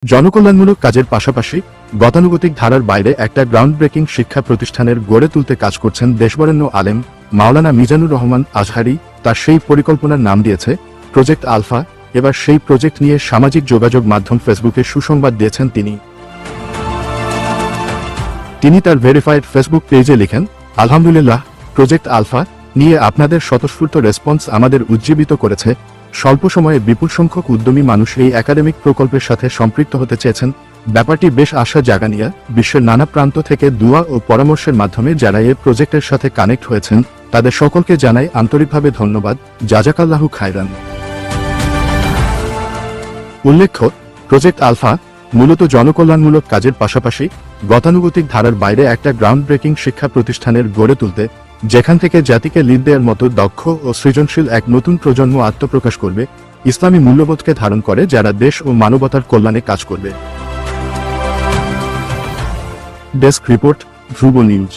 জনকল্যাণমূলক কাজের পাশাপাশি গতানুগতিক ধারার বাইরে একটা গ্রাউন্ড ব্রেকিং শিক্ষা প্রতিষ্ঠানের গড়ে তুলতে কাজ করছেন দেশবরেণ্য আলেম মাওলানা মিজানুর রহমান আজহারী। তার সেই পরিকল্পনার নাম দিয়েছে প্রজেক্ট আলফা। এবার সেই প্রজেক্ট নিয়ে সামাজিক যোগাযোগ মাধ্যম ফেসবুকে সুসংবাদ দিয়েছেন তিনি তার ভেরিফাইড ফেসবুক পেজে লিখেন, আলহামদুলিল্লাহ, প্রজেক্ট আলফা নিয়ে আপনাদের স্বতঃস্ফূর্ত রেসপন্স আমাদের উজ্জীবিত করেছে। স্বল্প সময়ে বিপুল সংখ্যক উদ্যমী মানুষ এই একাডেমিক প্রকল্পের সাথে সম্পৃক্ত হতে চেয়েছেন। ব্যাপারটি বেশ আশা জাগানিয়া। বিশ্বের নানা প্রান্ত থেকে দুয়া ও পরামর্শের মাধ্যমে যারা এই প্রজেক্টের সাথে কানেক্ট হয়েছেন তাদের সকলকে জানাই আন্তরিকভাবে ধন্যবাদ। জাজাকাল্লাহু খায়রান। উল্লেখ্য, প্রজেক্ট আলফা মূলত জনকল্যাণমূলক কাজের পাশাপাশি গতানুগতিক ধারার বাইরে একটা গ্রাউন্ড ব্রেকিং শিক্ষা প্রতিষ্ঠানের গড়ে তুলতে, যেখান থেকে জাতিকে লিড দেওয়ার মতো দক্ষ ও সৃজনশীল এক নতুন প্রজন্ম আত্মপ্রকাশ করবে, ইসলামী মূল্যবোধকে ধারণ করে যারা দেশ ও মানবতার কল্যাণে কাজ করবে। ডেস্ক রিপোর্ট, ধ্রুব নিউজ।